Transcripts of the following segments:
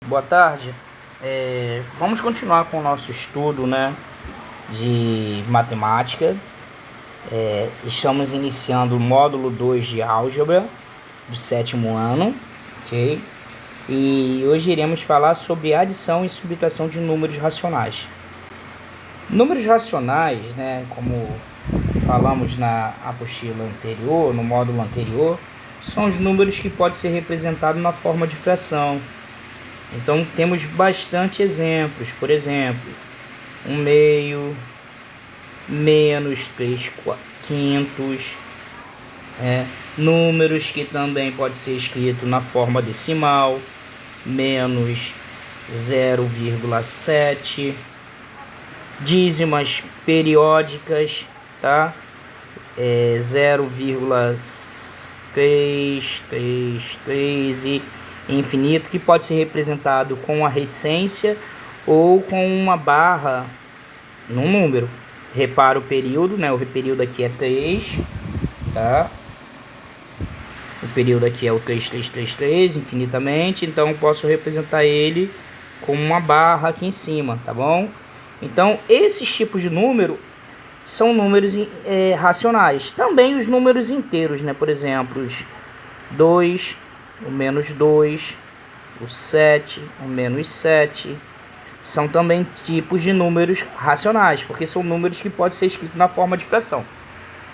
Boa tarde. Vamos continuar com o nosso estudo, né, de matemática. Estamos iniciando o módulo 2 de álgebra do 7º ano, ok? E hoje iremos falar sobre adição e subtração de números racionais. Números racionais, né, como falamos na apostila anterior, no módulo anterior, são os números que podem ser representados na forma de fração. Então temos bastante exemplos, por exemplo, 1/2, menos 3/5, números que também pode ser escrito na forma decimal, menos 0,7, dízimas periódicas, tá? 0,333 e infinito, que pode ser representado com a reticência ou com uma barra num número. Repara o período, né? O período aqui é 3, tá? O período aqui é o 3333 infinitamente, então eu posso representar ele com uma barra aqui em cima, tá bom? Então esses tipos de número são números racionais. Também os números inteiros, né? Por exemplo, os 2, o menos 2, o 7, o menos 7, são também tipos de números racionais, porque são números que podem ser escritos na forma de fração.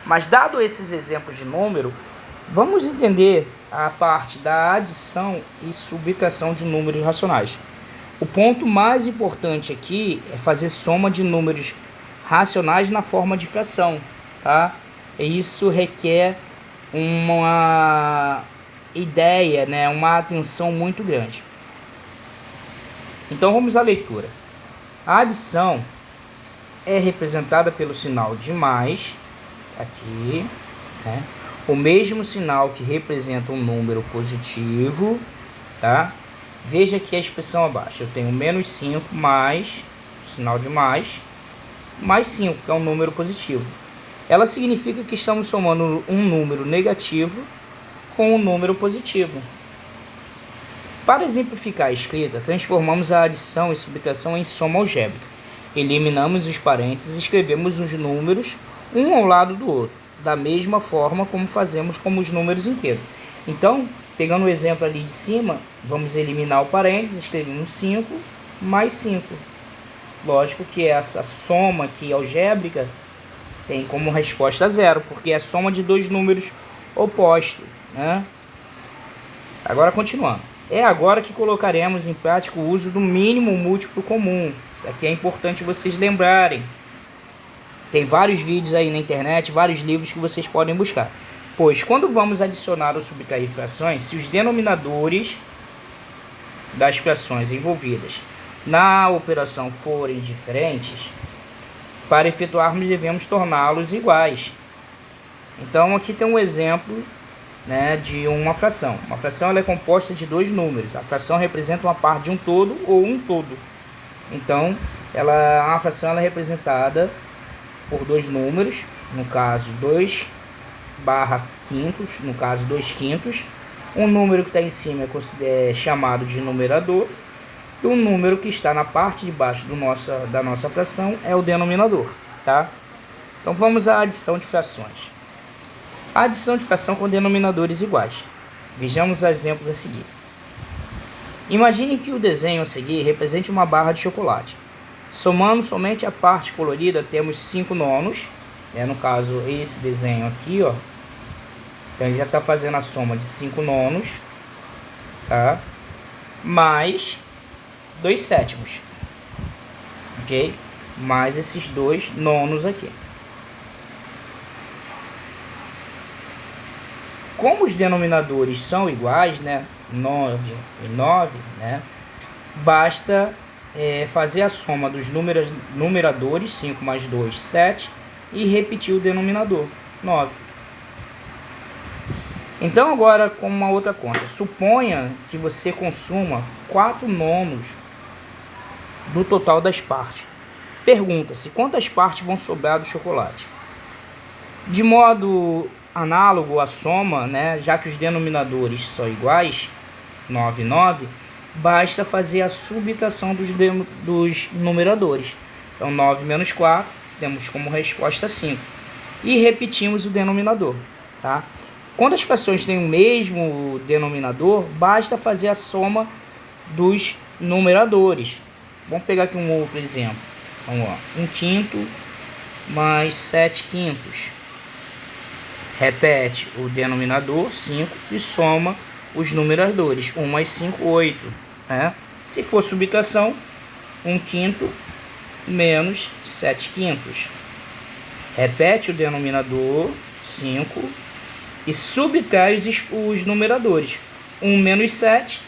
Mas dado esses exemplos de número, vamos entender a parte da adição e subtração de números racionais. O ponto mais importante aqui é fazer soma de números racionais na forma de fração, tá? E isso requer uma ideia, né, uma atenção muito grande. Então vamos à leitura. A adição é representada pelo sinal de mais, aqui, né? O mesmo sinal que representa um número positivo, tá? Veja aqui a expressão abaixo. Eu tenho menos 5 mais, sinal de mais 5, que é um número positivo. Ela significa que estamos somando um número negativo com um número positivo. Para exemplificar a escrita, transformamos a adição e subtração em soma algébrica. Eliminamos os parênteses e escrevemos os números um ao lado do outro, da mesma forma como fazemos com os números inteiros. Então, pegando o exemplo ali de cima, vamos eliminar o parênteses, escrevemos 5 mais 5. Lógico que essa soma aqui algébrica tem como resposta 0, porque é a soma de dois números opostos, né? Agora continuando. É agora que colocaremos em prática o uso do mínimo múltiplo comum. Isso aqui é importante vocês lembrarem. Tem vários vídeos aí na internet, vários livros que vocês podem buscar. Pois quando vamos adicionar ou subtrair frações, se os denominadores das frações envolvidas na operação forem diferentes, para efetuarmos devemos torná-los iguais. Então aqui tem um exemplo, né, de uma fração. Uma fração ela é composta de dois números. A fração representa uma parte de um todo ou um todo. Então a fração ela é representada por dois números, no caso 2/quintos, no caso 2/5. Um número que está em cima é chamado de numerador, e o número que está na parte de baixo da nossa fração é o denominador, tá? Então vamos à adição de frações. A adição de fração com denominadores iguais. Vejamos os exemplos a seguir. Imagine que o desenho a seguir represente uma barra de chocolate. Somando somente a parte colorida, temos 5 nonos. No caso, esse desenho aqui, ó. Então, ele já está fazendo a soma de 5 nonos, tá? Mais 2 sétimos. Ok? Mais esses 2 nonos aqui. Como os denominadores são iguais, né? 9 e 9, né? Basta fazer a soma dos numeradores, 5 mais 2, 7, e repetir o denominador, 9. Então agora, com uma outra conta, suponha que você consuma 4 nonos do total das partes. Pergunta-se quantas partes vão sobrar do chocolate. De modo análogo à soma, né, já que os denominadores são iguais, 9 e 9, basta fazer a subtração dos numeradores. Então 9 menos 4, temos como resposta 5. E repetimos o denominador. Tá? Quando as frações têm o mesmo denominador, basta fazer a soma dos numeradores. Vamos pegar aqui um outro exemplo. Vamos lá. 1/5 mais 7/5. Repete o denominador, 5, e soma os numeradores. 1 mais 5, 8. Né? Se for subtração, 1/5 menos 7/5. Repete o denominador, 5, e subtrai os numeradores. 1 menos 7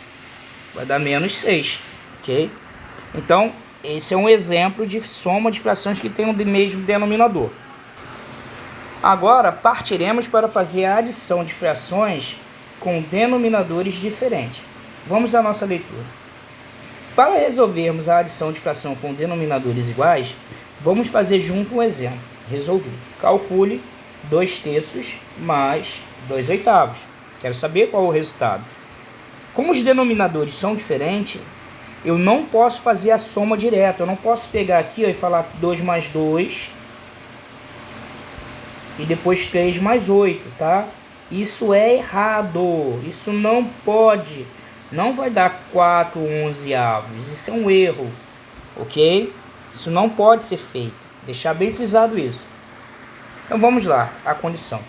vai dar menos 6. Ok? Então, esse é um exemplo de soma de frações que têm o mesmo denominador. Agora, partiremos para fazer a adição de frações com denominadores diferentes. Vamos à nossa leitura. Para resolvermos a adição de fração com denominadores iguais, vamos fazer junto um exemplo. Resolvido. Calcule 2/3 mais 2/8. Quero saber qual é o resultado. Como os denominadores são diferentes, eu não posso fazer a soma direta. Eu não posso pegar aqui, ó, e falar 2 mais 2 e depois 3 mais 8, tá? Isso é errado. Isso não pode. Não vai dar 4/11. Isso é um erro, ok? Isso não pode ser feito. Deixar bem frisado isso. Então vamos lá, a condição.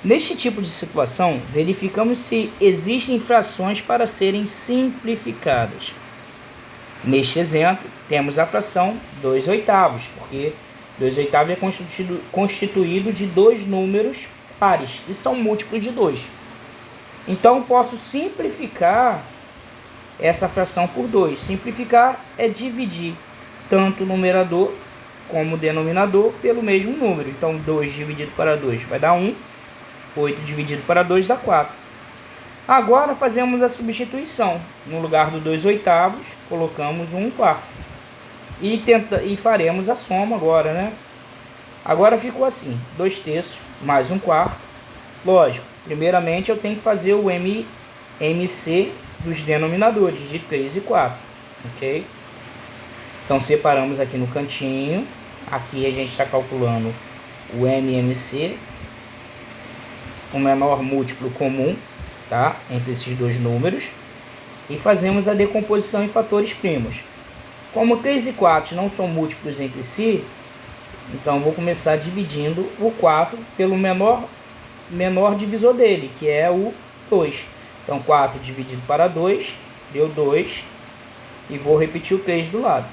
Neste tipo de situação, verificamos se existem frações para serem simplificadas. Neste exemplo, temos a fração 2/8, porque 2/8 é constituído de dois números pares e são múltiplos de 2. Então, posso simplificar essa fração por 2. Simplificar é dividir tanto o numerador como o denominador pelo mesmo número. Então, 2 dividido para 2 vai dar 1. 8 dividido para 2 dá 4. Agora fazemos a substituição. No lugar do 2/8, colocamos 1/4. E faremos a soma agora, né? Agora ficou assim, 2/3 mais 1/4. Lógico, primeiramente eu tenho que fazer o MMC dos denominadores, de 3 e 4. Ok? Então separamos aqui no cantinho. Aqui a gente está calculando o MMC, o menor múltiplo comum, tá? Entre esses dois números. E fazemos a decomposição em fatores primos. Como 3 e 4 não são múltiplos entre si, então vou começar dividindo o 4 pelo menor divisor dele, que é o 2. Então 4 dividido para 2 deu 2. E vou repetir o 3 do lado.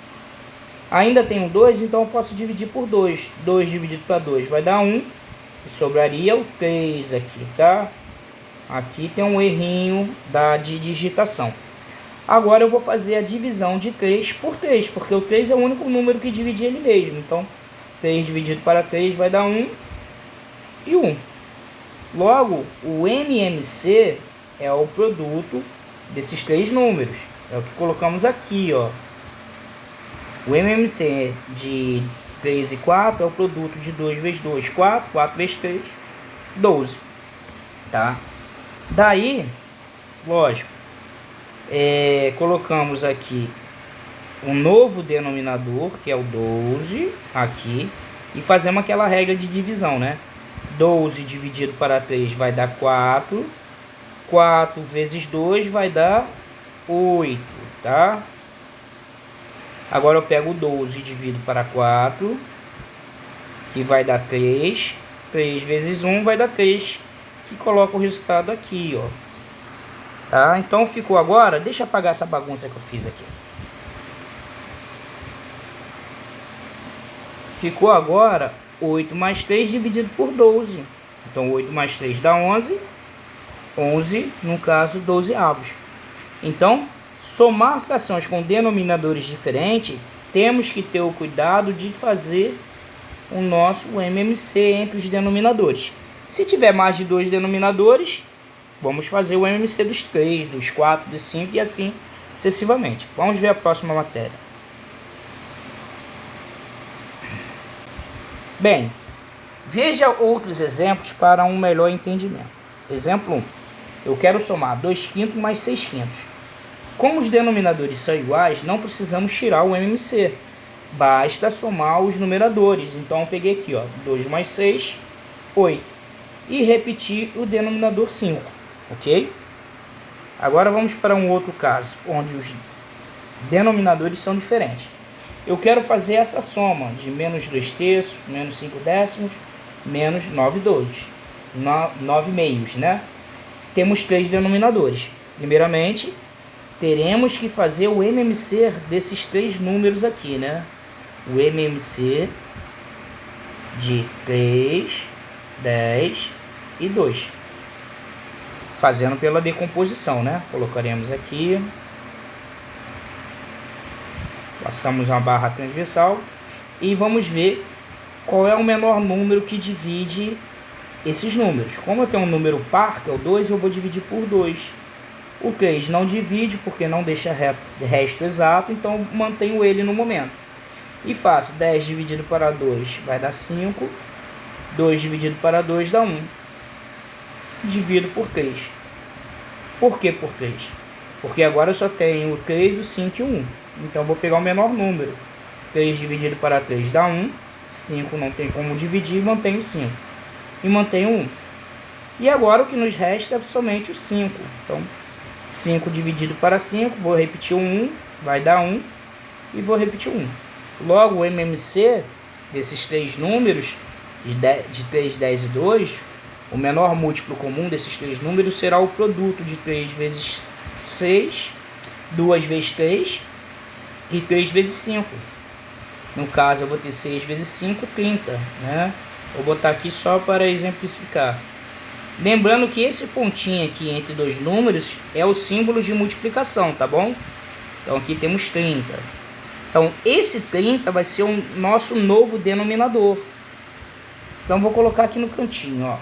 Ainda tenho 2, então eu posso dividir por 2. 2 dividido para 2 vai dar 1. E sobraria o 3 aqui, tá? Aqui tem um errinho de digitação. Agora eu vou fazer a divisão de 3 por 3, porque o 3 é o único número que divide ele mesmo. Então, 3 dividido para 3 vai dar 1 e 1. Logo, o MMC é o produto desses três números. É o que colocamos aqui, ó. O MMC de 3 e 4 é o produto de 2 vezes 2, 4, 4 vezes 3, 12. Tá? Daí, lógico, colocamos aqui um novo denominador, que é o 12, aqui, e fazemos aquela regra de divisão, né? 12 dividido para 3 vai dar 4, 4 vezes 2 vai dar 8, tá? Agora eu pego o 12 e divido para 4, que vai dar 3. 3 vezes 1 vai dar 3, que coloca o resultado aqui, ó. Tá? Então ficou agora, deixa eu apagar essa bagunça que eu fiz aqui. Ficou agora 8 mais 3 dividido por 12. Então 8 mais 3 dá 11. 11, no caso, 12avos. Então, somar frações com denominadores diferentes, temos que ter o cuidado de fazer o nosso MMC entre os denominadores. Se tiver mais de 2 denominadores, vamos fazer o MMC dos 3, dos 4, dos 5 e assim sucessivamente. Vamos ver a próxima matéria. Bem, veja outros exemplos para um melhor entendimento. Exemplo 1. Eu quero somar 2/5 mais 6/5. Como os denominadores são iguais, não precisamos tirar o MMC. Basta somar os numeradores. Então eu peguei aqui, ó, 2 mais 6, 8. E repetir o denominador 5, ok? Agora vamos para um outro caso, onde os denominadores são diferentes. Eu quero fazer essa soma de menos 2 terços, menos 5 décimos, menos 9 dois, 9 meios, né? Temos 3 denominadores. Primeiramente, teremos que fazer o MMC desses 3 números aqui, né? O MMC de 3, 10 e 2. Fazendo pela decomposição, né? Colocaremos aqui. Passamos uma barra transversal. E vamos ver qual é o menor número que divide esses números. Como eu tenho um número par, que é o 2, eu vou dividir por 2. O 3 não divide, porque não deixa resto exato, então mantenho ele no momento. E faço 10 dividido para 2 vai dar 5. 2 dividido para 2 dá 1. Divido por 3. Por que por 3? Porque agora eu só tenho o 3, o 5 e o 1. Então eu vou pegar o menor número. 3 dividido para 3 dá 1. 5 não tem como dividir, mantenho 5. E mantenho 1. E agora o que nos resta é somente o 5. Então 5 dividido para 5, vou repetir o 1, vai dar 1. E vou repetir o 1. Logo, o MMC desses 3 números, de 3, 10 e 2, o menor múltiplo comum desses 3 números será o produto de 3 vezes 6, 2 vezes 3 e 3 vezes 5. No caso, eu vou ter 6 vezes 5, 30. Né? Vou botar aqui só para exemplificar. Lembrando que esse pontinho aqui entre dois números é o símbolo de multiplicação, tá bom? Então aqui temos 30. Então esse 30 vai ser o nosso novo denominador. Então vou colocar aqui no cantinho, ó.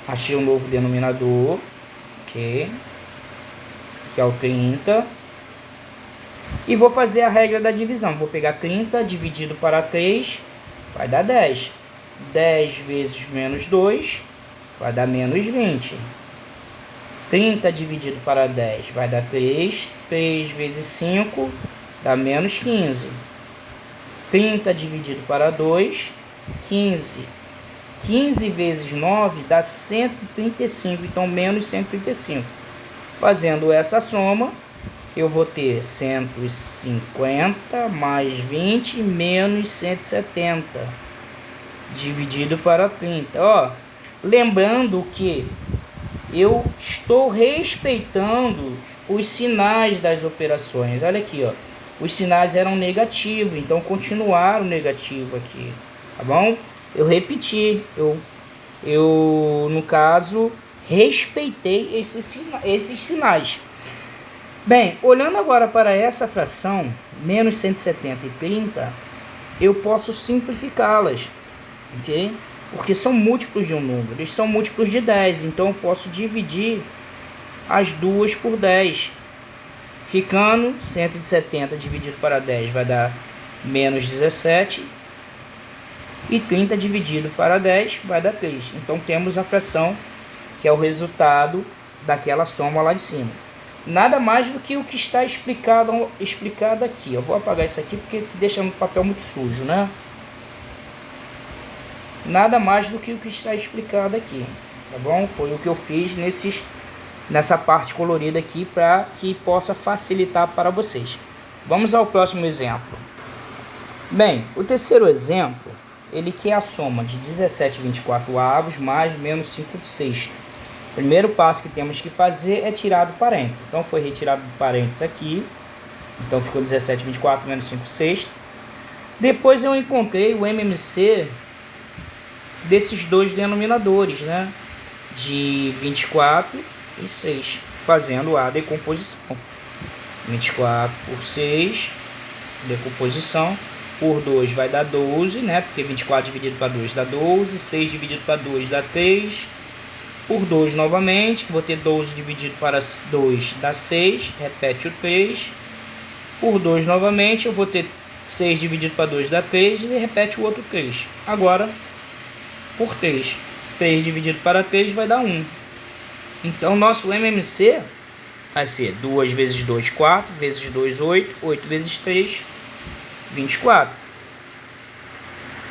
Achei um novo denominador, ok? Que é o 30. E vou fazer a regra da divisão. Vou pegar 30 dividido para 3, vai dar 10. 10 vezes menos 2 vai dar menos 20. 30 dividido para 10 vai dar 3. 3 vezes 5 dá menos 15. 30 dividido para 2, 15. 15 vezes 9 dá 135, então menos 135. Fazendo essa soma, eu vou ter 150 mais 20 menos 170 dividido para 30. Ó, lembrando que eu estou respeitando os sinais das operações. Olha aqui, ó. Os sinais eram negativos, então continuaram negativo aqui, tá bom? Eu repeti, eu no caso respeitei esses sinais. Bem, olhando agora para essa fração, menos 170 e 30, eu posso simplificá-las, ok? Porque são múltiplos de um número, eles são múltiplos de 10, então eu posso dividir as duas por 10, ficando 170 dividido para 10 vai dar menos 17, e 30 dividido para 10 vai dar 3. Então temos a fração que é o resultado daquela soma lá de cima. Nada mais do que o que está explicado aqui. Eu vou apagar isso aqui porque deixa no papel muito sujo, né? Nada mais do que o que está explicado aqui, tá bom? Foi o que eu fiz nessa parte colorida aqui para que possa facilitar para vocês. Vamos ao próximo exemplo. Bem, o terceiro exemplo, ele quer a soma de 17/24 mais menos 5/6. O primeiro passo que temos que fazer é tirar do parênteses. Então foi retirado do parênteses aqui. Então ficou 17/24 menos 5/6. Depois eu encontrei o MMC desses dois denominadores, né? De 24 e 6. Fazendo a decomposição. 24 por 6. Decomposição. Por 2 vai dar 12, né? Porque 24 dividido para 2 dá 12. 6 dividido para 2 dá 3. Por 2 novamente, vou ter 12 dividido para 2 dá 6, repete o 3. Por 2 novamente, eu vou ter 6 dividido para 2 dá 3 e repete o outro 3. Agora, por 3. 3 dividido para 3 vai dar 1. Então, nosso MMC vai ser 2 vezes 2, 4, vezes 2, 8, 8 vezes 3, 24.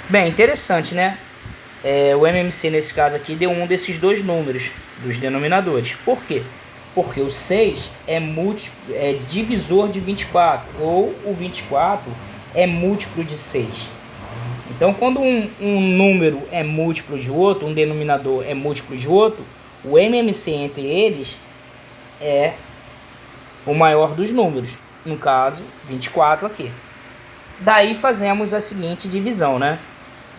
Bem, interessante, né? O MMC nesse caso aqui deu um desses dois números, dos denominadores. Por quê? Porque o 6 é divisor de 24, ou o 24 é múltiplo de 6. Então, quando um número é múltiplo de outro, um denominador é múltiplo de outro, o MMC entre eles é o maior dos números. No caso, 24 aqui. Daí fazemos a seguinte divisão, né?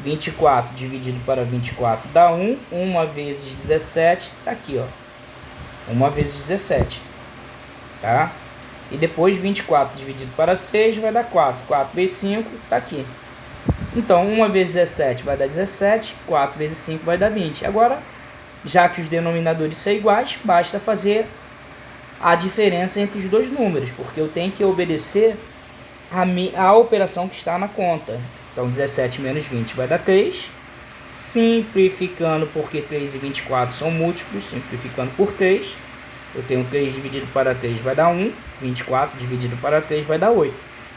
24 dividido para 24 dá 1. 1 vezes 17 está aqui, ó. 1 vezes 17. Tá? E depois 24 dividido para 6 vai dar 4. 4 vezes 5 está aqui. Então, 1 vezes 17 vai dar 17. 4 vezes 5 vai dar 20. Agora, já que os denominadores são iguais, basta fazer a diferença entre os dois números, porque eu tenho que obedecer a operação que está na conta. Então, 17 menos 20 vai dar 3. Simplificando, porque 3 e 24 são múltiplos, simplificando por 3. Eu tenho 3 dividido para 3 vai dar 1. 24 dividido para 3 vai dar 8.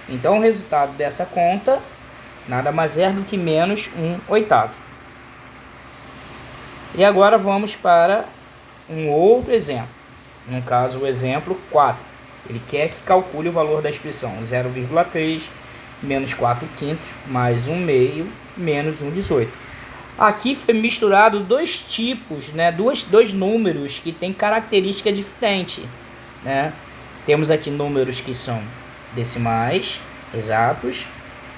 Então, o resultado dessa conta nada mais é do que menos 1/8. E agora vamos para um outro exemplo. No caso, o exemplo 4. Ele quer que calcule o valor da expressão 0,3 menos 4 quintos mais 1 meio menos 1/18. Aqui foi misturado dois tipos, né? Dois números que têm característica diferente, né? Temos aqui números que são decimais, exatos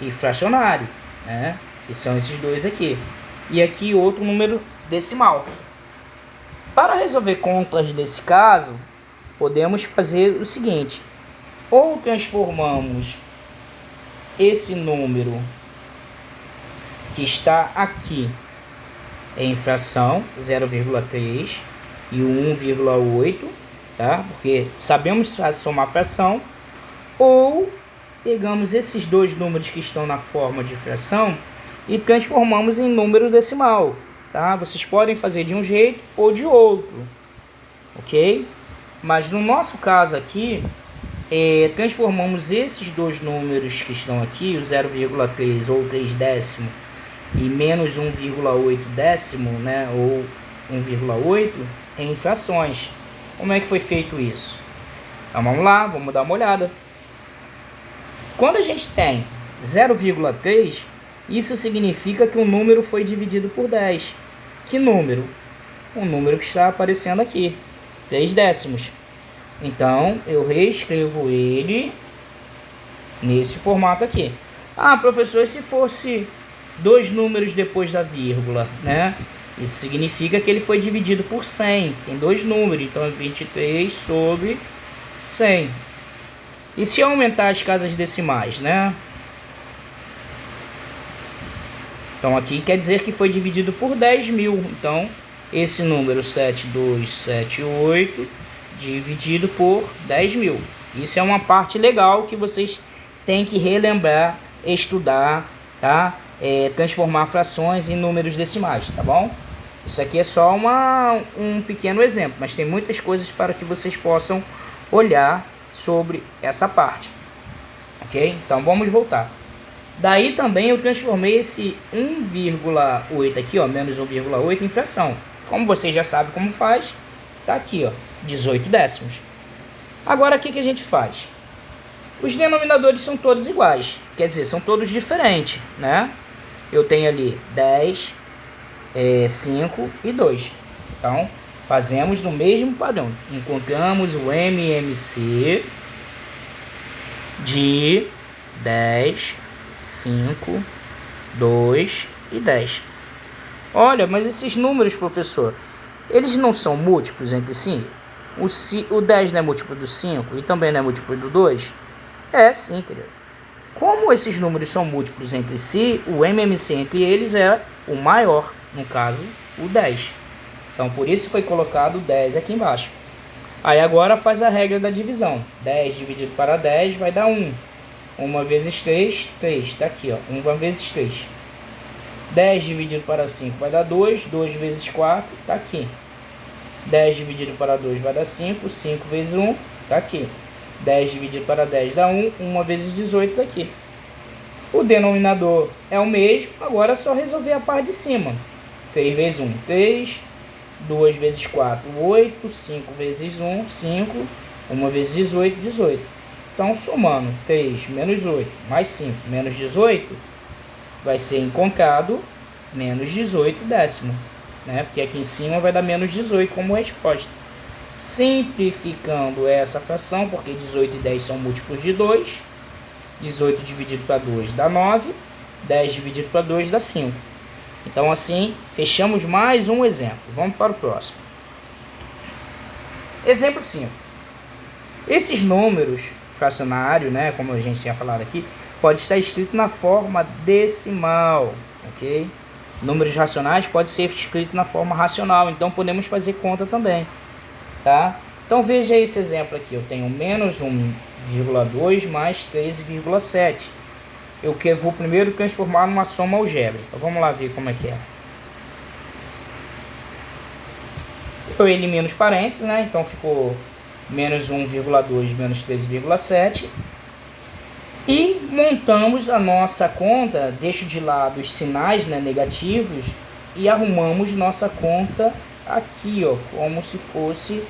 e fracionário, né? Que são esses dois aqui. E aqui outro número decimal. Para resolver contas desse caso, podemos fazer o seguinte: ou transformamos esse número que está aqui em fração 0,3 e o 1,8, tá? Porque sabemos somar fração. Ou pegamos esses dois números que estão na forma de fração e transformamos em número decimal, tá? Vocês podem fazer de um jeito ou de outro, ok? Mas no nosso caso aqui, transformamos esses dois números que estão aqui, o 0,3 ou 3 décimo e menos 1,8 décimo, né, ou 1,8, em frações. Como é que foi feito isso? Então vamos lá, vamos dar uma olhada. Quando a gente tem 0,3, isso significa que o número foi dividido por 10. Que número? O número que está aparecendo aqui, 3 décimos. Então, eu reescrevo ele nesse formato aqui. Ah, professor, e se fosse dois números depois da vírgula, né? Isso significa que ele foi dividido por 100. Tem dois números, então é 23 sobre 100. E se eu aumentar as casas decimais, né? Então aqui quer dizer que foi dividido por 10.000. Então, esse número 7278 dividido por 10.000. Isso é uma parte legal que vocês têm que relembrar, estudar, tá? Transformar frações em números decimais, tá bom? Isso aqui é só um pequeno exemplo, mas tem muitas coisas para que vocês possam olhar sobre essa parte, ok? Então vamos voltar. Daí também eu transformei esse 1,8 aqui, ó, menos 1,8 em fração. Como vocês já sabem como faz, tá aqui, ó, 18 décimos. Agora o que a gente faz? Os denominadores são todos iguais, quer dizer, são todos diferentes, né? Eu tenho ali 10, 5 e 2. Então, fazemos no mesmo padrão. Encontramos o MMC de 10, 5, 2 e 10. Olha, mas esses números, professor, eles não são múltiplos entre si? O 10 não é múltiplo do 5 e também não é múltiplo do 2? É, sim, querido. Como esses números são múltiplos entre si, o MMC entre eles é o maior, no caso, o 10. Então, por isso foi colocado 10 aqui embaixo. Aí agora faz a regra da divisão. 10 dividido para 10 vai dar 1. 1 vezes 3, 3. Está aqui, ó. 1 vezes 3. 10 dividido para 5 vai dar 2. 2 vezes 4 está aqui. 10 dividido para 2 vai dar 5. 5 vezes 1 Tá aqui. 10 dividido para 10 dá 1. 1 vezes 18 daqui. O denominador é o mesmo. Agora é só resolver a parte de cima. 3 vezes 1, 3. 2 vezes 4, 8. 5 vezes 1, 5. 1 vezes 18, 18. Então, somando 3 menos 8 mais 5 menos 18, vai ser encontrado menos 18 décimo. Né? Porque aqui em cima vai dar menos 18 como resposta. Simplificando essa fração, porque 18 e 10 são múltiplos de 2. 18 dividido para 2 dá 9. 10 dividido para 2 dá 5. Então, assim, fechamos mais um exemplo. Vamos para o próximo. Exemplo 5. Esses números fracionários, né, como a gente tinha falado aqui, pode estar escrito na forma decimal, ok? Números racionais pode ser escrito na forma racional, então podemos fazer conta também, tá? Então veja esse exemplo aqui, eu tenho menos 1,2 mais 13,7. Eu vou primeiro transformar numa soma algébrica. Vamos lá ver como é que é. Eu elimino os parênteses, né? Então ficou menos 1,2 menos 13,7. E montamos a nossa conta, deixo de lado os sinais, né, negativos, e arrumamos nossa conta aqui, ó, como se fosse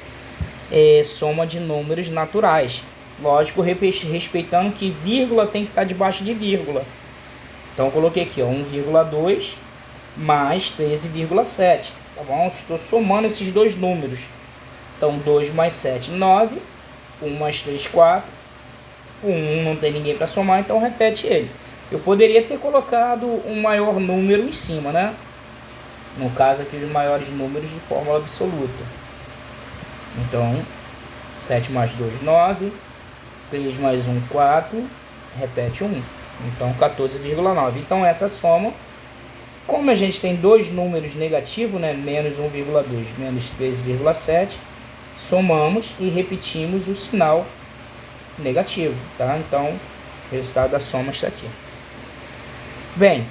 soma de números naturais. Lógico, respeitando que vírgula tem que estar debaixo de vírgula. Então, eu coloquei aqui, ó, 1,2 mais 13,7. Tá bom? Estou somando esses dois números. Então, 2 mais 7, 9. 1 mais 3, 4. O 1 não tem ninguém para somar, então repete ele. Eu poderia ter colocado um maior número em cima, né? No caso aqui, os maiores números de fórmula absoluta. Então, 7 mais 2, 9. 3 mais 1, 4. Repete 1. Então, 14,9. Então, essa soma, como a gente tem dois números negativos, né? Menos 1,2, menos 13,7. Somamos e repetimos o sinal negativo, tá? Então, o resultado da soma está aqui. Bem,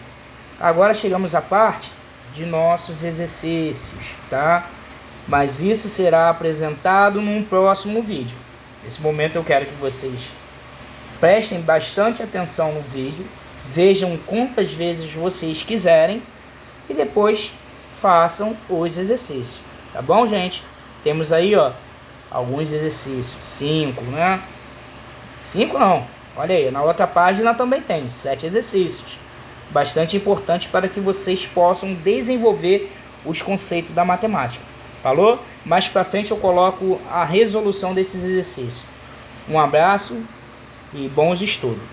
agora chegamos à parte de nossos exercícios, tá? Mas isso será apresentado num próximo vídeo. Nesse momento eu quero que vocês prestem bastante atenção no vídeo, vejam quantas vezes vocês quiserem e depois façam os exercícios, tá bom, gente? Temos aí, ó, alguns exercícios, 5, né? 5 não, olha aí, na outra página também tem 7 exercícios. Bastante importante para que vocês possam desenvolver os conceitos da matemática. Falou? Mais para frente eu coloco a resolução desses exercícios. Um abraço e bons estudos.